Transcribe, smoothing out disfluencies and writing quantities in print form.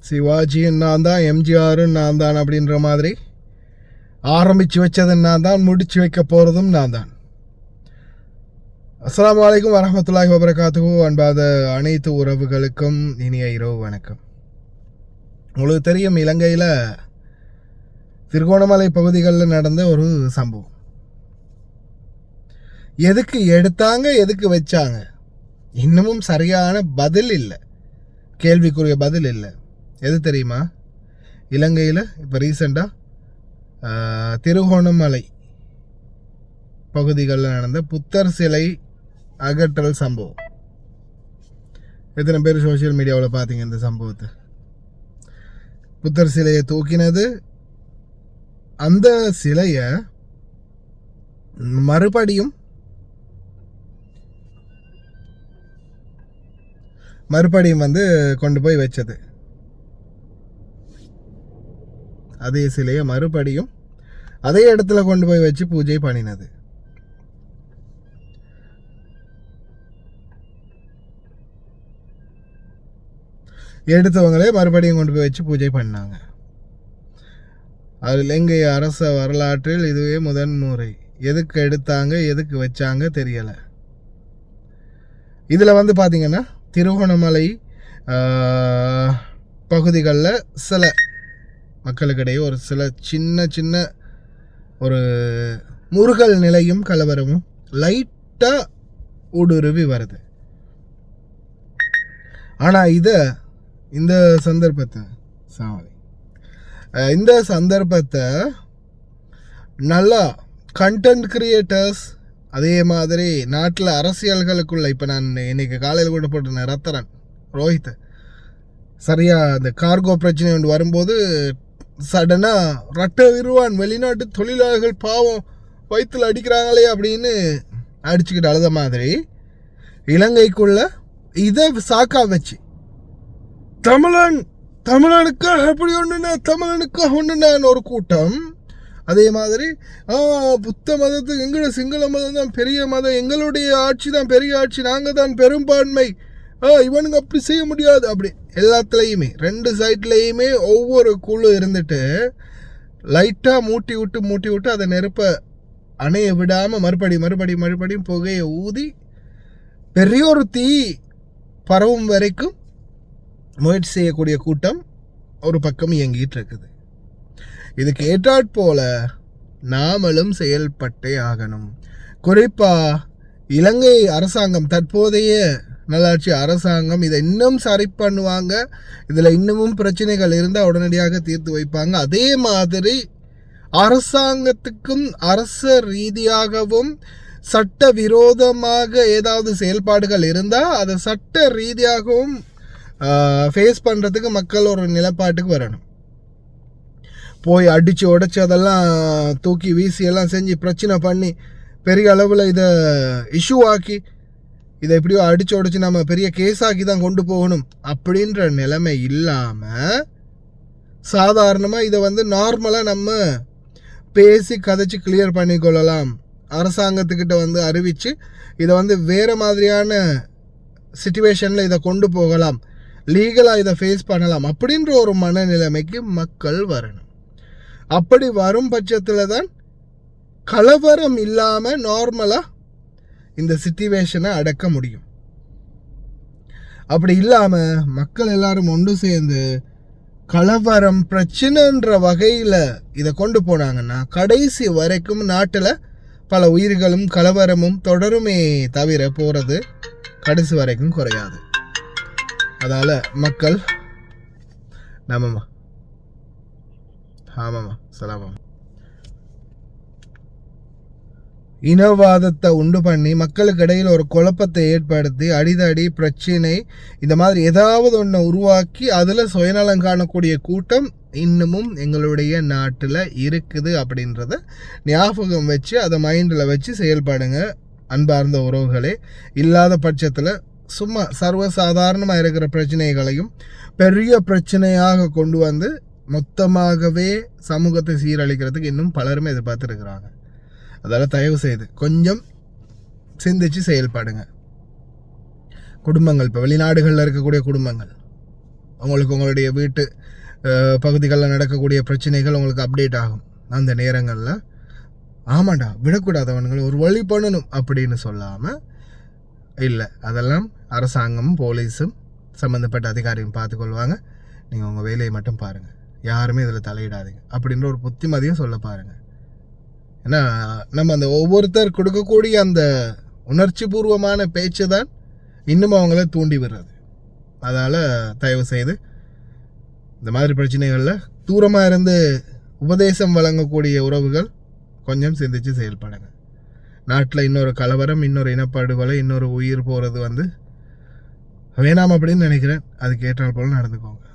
சிவாஜியும் நான் தான், எம்ஜிஆரும் நான் தான் அப்படின்ற மாதிரி ஆரம்பித்து வச்சது நான் தான், முடிச்சு வைக்க போகிறதும் நான் தான். அஸ்ஸலாமு அலைக்கும் வரஹ்மத்துல்லாஹி வபரகாத்துஹு. அன்பாத அனைத்து உறவுகளுக்கும் இனிய இரவு வணக்கம். உங்களுக்கு தெரியும், இலங்கையில் திருகோணமலை பகுதிகளில் நடந்த ஒரு சம்பவம். எதுக்கு எடுத்தாங்க, எதுக்கு வச்சாங்க, இன்னமும் சரியான பதில் இல்லை, கேள்விக்குரிய பதில் இல்லை. எது தெரியுமா? இலங்கையில் இப்போ ரீசெண்டாக திருகோணமலை பகுதிகளில் நடந்த புத்தர் சிலை அகற்றல் சம்பவம். எத்தனை பேர் சோசியல் மீடியாவில் பார்த்தீங்க இந்த சம்பவத்தை? புத்தர் சிலையை தூக்கினது, அந்த சிலையை மறுபடியும் வந்து கொண்டு போய் வச்சது. அதே சிலையை மறுபடியும் அதே இடத்துல கொண்டு போய் வச்சு பூஜை பண்ணினது. எடுத்தவங்களே மறுபடியும் கொண்டு போய் வச்சு பூஜை பண்ணாங்க. அது இலங்கை அரச வரலாற்றில் இதுவே முதன் முறை. எதுக்கு எடுத்தாங்க, எதுக்கு வச்சாங்க தெரியலை. இதில் வந்து பார்த்தீங்கன்னா திருகோணமலை பகுதிகளில் சில மக்களுக்கிடையே ஒரு சில சின்ன ஒரு முருகல் நிலையும் கலவரமும் லைட்டாக ஊடுருவி வருது. ஆனால் இந்த சந்தர்ப்பத்தை நல்லா கண்டென்ட் கிரியேட்டர்ஸ், அதே மாதிரி நாட்டில் அரசியல்களுக்குள்ள, இப்போ நான் இன்னைக்கு காலையில் கூட போட்டிருந்தேன், ரத்தரன் ரோஹித் சரியாக அந்த கார்கோ பிரச்சனை ஒன்று வரும்போது சடனாக ரட்ட விருவான் வெளிநாட்டு தொழிலாளர்கள் பாவம் வயிற்றில் அடிக்கிறாங்களே அப்படின்னு அடிச்சுக்கிட்டு அழுத மாதிரி இலங்கைக்குள்ள இதை சாக்கா வச்சு தமிழனுக்காக எப்படி தமிழனுக்காக ஒன்றுனான்னு ஒரு கூட்டம். அதே மாதிரி புத்த மதத்துக்கு எங்களோட சிங்கள மதம் தான் பெரிய மதம், எங்களுடைய ஆட்சி தான் பெரிய ஆட்சி, நாங்கள் தான் பெரும்பான்மை, இவனுங்க அப்படி செய்ய முடியாது, அப்படி எல்லாத்துலேயுமே ரெண்டு சைட்லேயுமே ஒவ்வொரு குழு இருந்துட்டு லைட்டாக மூட்டி விட்டு அதை நெருப்பை அணைய விடாமல் மறுபடியும் புகையை ஊதி பெரிய ஒரு தீ பரவும் வரைக்கும் முயற்சி செய்யக்கூடிய கூட்டம் ஒரு பக்கம் இயங்கிட்டு இருக்குது. இதுக்கு ஏற்றாற்போல நாமளும் செயல்பட்டே ஆகணும். குறிப்பாக இலங்கை அரசாங்கம், தற்போதைய நல்லாட்சி அரசாங்கம் இதை இன்னும் சரி பண்ணுவாங்க. இதில் இன்னமும் பிரச்சனைகள் இருந்தால் உடனடியாக தீர்த்து வைப்பாங்க. அதே மாதிரி அரசாங்கத்துக்கும் அரச ரீதியாகவும் சட்ட விரோதமாக ஏதாவது செயல்பாடுகள் இருந்தால் அதை சட்ட ரீதியாகவும் ஃபேஸ் பண்ணுறதுக்கு மக்கள் ஒரு நிலப்பாட்டுக்கு வரணும். போய் அடித்து உடைச்சி அதெல்லாம் தூக்கி வீசி எல்லாம் செஞ்சு பிரச்சனை பண்ணி பெரிய அளவில் இதை இஷ்யூ ஆக்கி இதை எப்படியோ அடித்து உடைச்சி நம்ம பெரிய கேஸாக்கி தான் கொண்டு போகணும் அப்படின்ற நிலைமை இல்லாமல் சாதாரணமாக இதை வந்து நார்மலாக நம்ம பேசி கதைச்சி கிளியர் பண்ணிக்கொள்ளலாம். அரசாங்கத்துக்கிட்ட வந்து அறிவித்து இதை வந்து வேறு மாதிரியான சிச்சுவேஷனில் இதை கொண்டு போகலாம், லீகலாக இதை ஃபேஸ் பண்ணலாம் அப்படின்ற ஒரு மனநிலைமைக்கு மக்கள் வரணும். அப்படி வரும் பட்சத்தில் தான் கலவரம் இல்லாமல் நார்மலாக இந்த சிச்சுவேஷனை அடக்க முடியும். அப்படி இல்லாமல் மக்கள் எல்லாரும் ஒன்று சேர்ந்து கலவரம் பிரச்சனைன்ற வகையில் இதை கொண்டு போனாங்கன்னா கடைசி வரைக்கும் நாட்டில் பல உயிர்களும் கலவரமும் தொடருமே தவிர போகிறது கடைசி வரைக்கும் குறையாது. அதால் மக்கள் இனவாதத்தை உண்டு பண்ணி மக்களுக்கு இடையில் ஒரு குழப்பத்தை ஏற்படுத்தி அடிதடி பிரச்சனை இந்த மாதிரி ஏதாவது ஒன்றை உருவாக்கி அதில் சுயநலம் காணக்கூடிய கூட்டம் இன்னமும் எங்களுடைய நாட்டில் இருக்குது அப்படின்றத ஞாபகம் வச்சு அதை மைண்டில் வச்சு செயல்படுங்க அன்பார்ந்த உறவுகளே. இல்லாத பட்சத்தில் சும்மா சர்வசாதாரணமாக இருக்கிற பிரச்சனைகளையும் பெரிய பிரச்சனையாக கொண்டு வந்து மொத்தமாகவே சமூகத்தை சீரழிக்கிறதுக்கு இன்னும் பலருமே எதிர்பார்த்துருக்கிறாங்க. அதால் தயவு செய்து கொஞ்சம் சிந்திச்சு செயல்படுங்க. குடும்பங்கள், இப்போ வெளிநாடுகளில் இருக்கக்கூடிய குடும்பங்கள் உங்களுக்கு உங்களுடைய வீட்டு பகுதிகளில் நடக்கக்கூடிய பிரச்சனைகள் உங்களுக்கு அப்டேட் ஆகும். அந்த நேரங்களில் ஆமாண்டா விடக்கூடாது, அவனுங்களை ஒரு வழி பண்ணணும் அப்படின்னு சொல்லாமல், இல்லை அதெல்லாம் அரசாங்கமும் போலீஸும் சம்மந்தப்பட்ட அதிகாரியும் பார்த்துக்கொள்வாங்க, நீங்கள் உங்கள் வேலையை மட்டும் பாருங்கள், யாருமே இதில் தலையிடாதீங்க அப்படின்ற ஒரு புத்திமதியும் சொல்ல பாருங்கள். ஏன்னா நம்ம அந்த ஒவ்வொருத்தர் கொடுக்கக்கூடிய அந்த உணர்ச்சி பூர்வமான பேச்சு தான் இன்னும் அவங்கள தூண்டி விடுறது. அதனால் தயவு செய்து இந்த மாதிரி பிரச்சனைகளில் தூரமாக இருந்து உபதேசம் வழங்கக்கூடிய உறவுகள் கொஞ்சம் சிந்தித்து செயல்படுங்க. நாட்டில் இன்னொரு கலவரம், இன்னொரு இனப்படுகொலை, இன்னொரு உயிர் போகிறது வேணாம் அப்படின்னு நினைக்கிறேன். அதுக்கு ஏற்றால் போல நடந்துக்கோங்க.